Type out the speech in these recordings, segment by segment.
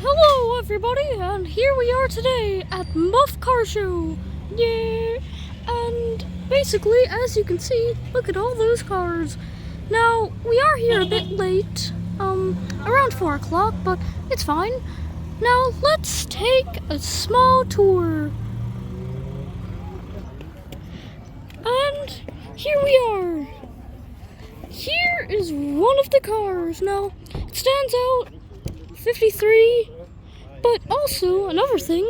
Hello everybody, and here we are today at Muff Car Show. Yeah, and basically, as you can see, look at all those cars. Now, we are here a bit late, around 4 o'clock, but it's fine. Now, let's take a small tour. And here we are. Here is one of the cars. Now, it stands out 53, but also another thing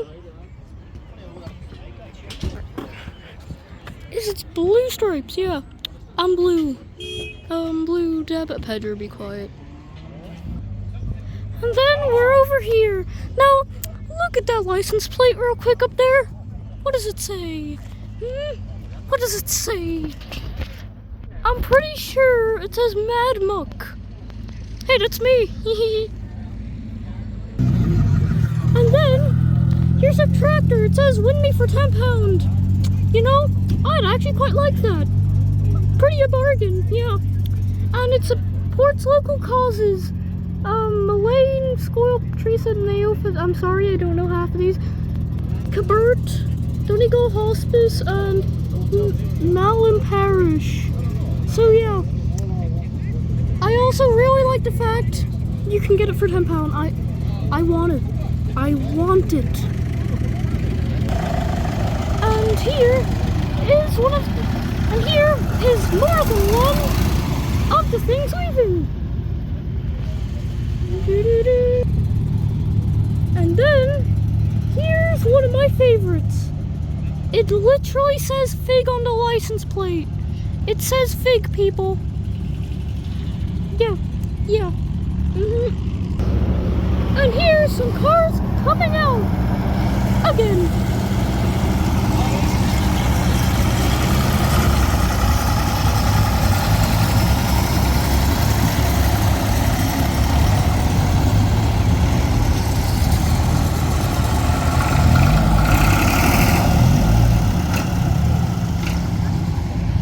is it's blue stripes. Yeah, I'm blue. Blue. Pedro, be quiet. And then we're over here. Now, look at that license plate real quick up there. What does it say? What does it say? I'm pretty sure it says Mad Muck. Hey, that's me. And then, here's a tractor. It says, win me for £10. You know, I'd actually quite like that. Pretty a bargain, yeah. And it supports local causes. Elaine, Squirrel, Teresa, Neophis, I'm sorry, I don't know half of these. Cabert, Donegal Hospice, and Malin Parish. So yeah. I also really like the fact you can get it for £10. I want it. I want it. And here is more than one of the things leaving. And then here's one of my favorites. It literally says fig on the license plate. It says fig, people. Yeah. And here's some cars coming out again.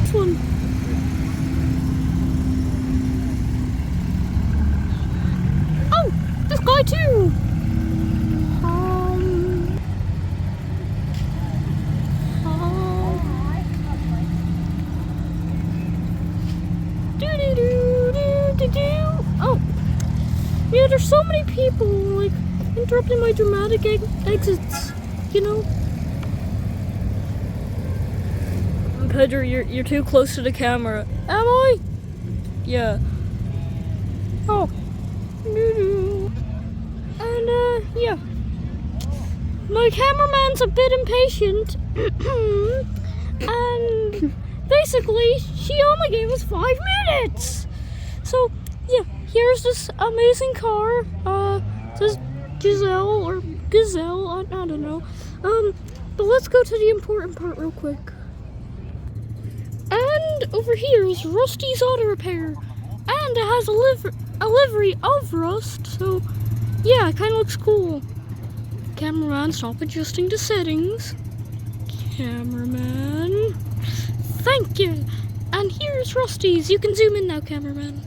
This one. Oh, this guy too. Oh, yeah, there's so many people, like, interrupting my dramatic exits, you know? Pedro, you're too close to the camera. Am I? Yeah. Oh. And, yeah. My cameraman's a bit impatient. And basically, she only gave us 5 minutes. So, yeah, here's this amazing car. It says Giselle or Gazelle, I don't know. But let's go to the important part real quick. And over here is Rusty's Auto Repair. And it has a livery of Rust, so yeah, it kind of looks cool. Cameraman, stop adjusting the settings. Cameraman. Thank you. And here's Rusty's. You can zoom in now, cameraman.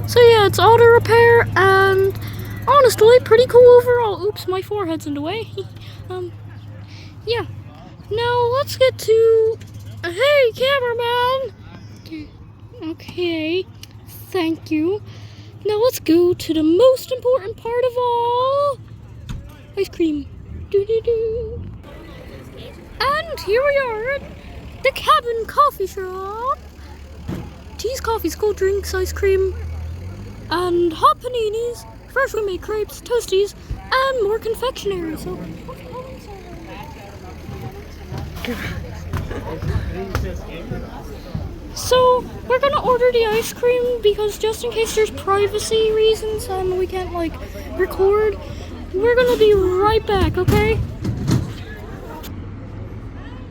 So yeah, it's auto repair and honestly pretty cool overall. Oops, my forehead's in the way. Yeah. Now let's get to hey, cameraman. Okay. Thank you. Now let's go to the most important part of all. Ice cream. Doo-doo-doo. And here we are at the Cabin Coffee Shop. Teas, coffees, cold drinks, ice cream, and hot paninis, freshly made crepes, toasties, and more confectionery. So we're gonna order the ice cream because just in case there's privacy reasons and we can't like record, we're gonna be right back, okay?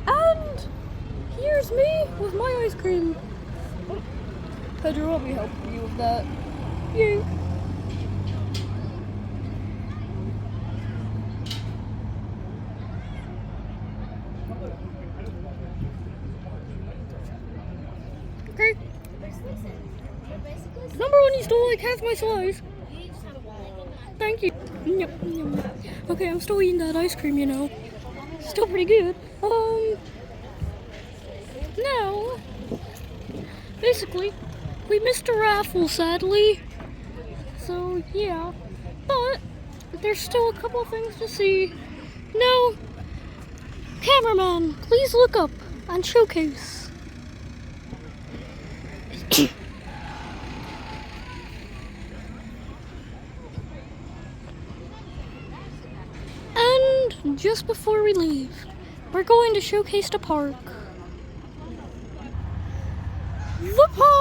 And here's me with my ice cream. Oh, Pedro, let me help you with that. Yay. Okay. Number one, you stole like half my slice. Thank you. Yep. Okay, I'm still eating that ice cream, you know. Still pretty good. Now, basically, we missed a raffle, sadly. So, yeah. But, there's still a couple things to see. Now, cameraman, please look up and showcase. And just before we leave, we're going to showcase the park. The park!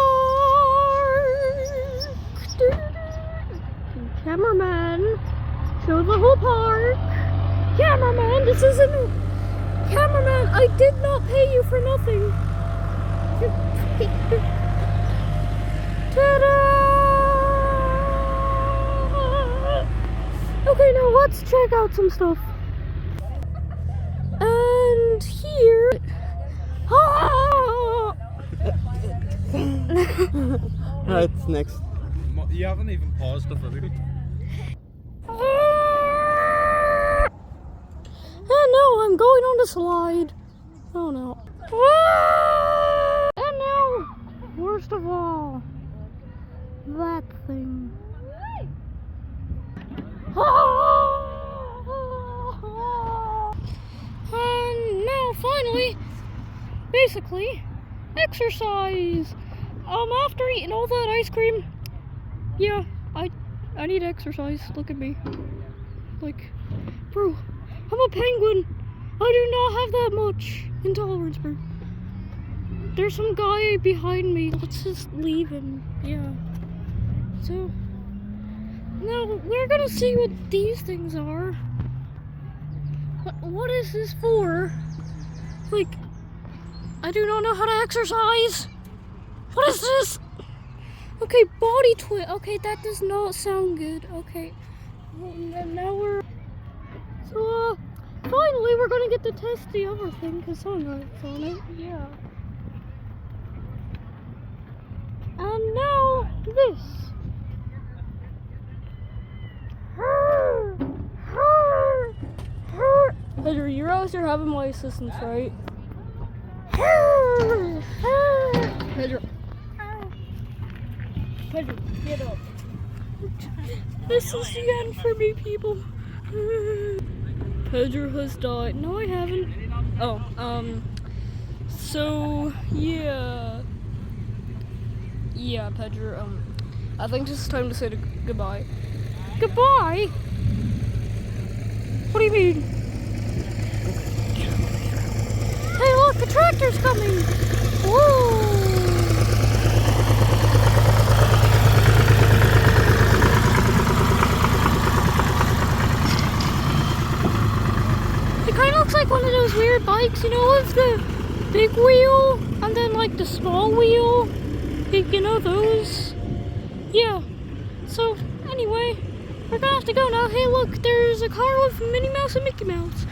Cameraman, show the whole park. Cameraman, this isn't... Cameraman, I did not pay you for nothing. Ta-da! Okay, now let's check out some stuff. And here... Right, next. You haven't even paused the video. And now I'm going on the slide. Oh no. And now, worst of all, that thing. And now finally, basically, exercise. After eating all that ice cream, yeah, I need exercise. Look at me. Like, bro, I'm a penguin. I do not have that much intolerance, bro. There's some guy behind me. Let's just leave him. Yeah. So, now we're gonna see what these things are. What is this for? Like, I do not know how to exercise. What is this? Okay, body twist. Okay, that does not sound good. Okay, well, now we're... So, finally we're gonna get to test the other thing, because sunlight's on it. Yeah. And now, this. Pedro, you realize you're having my assistance, right? Pedro. Pedro, get up. This is the end for me, people. Pedro has died. No, I haven't. Oh, so, yeah. Yeah, Pedro, I think it's time to say goodbye. Goodbye? What do you mean? Hey, look, the tractor's coming. Whoa. It kind of looks like one of those weird bikes, you know, with the big wheel and then like the small wheel. You know those? Yeah. So, anyway, we're gonna have to go now. Hey, look, there's a car with Minnie Mouse and Mickey Mouse.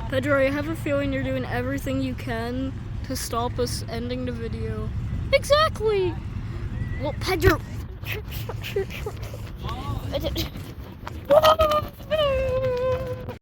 Pedro, I have a feeling you're doing everything you can to stop us ending the video. Exactly! Well, Pedro...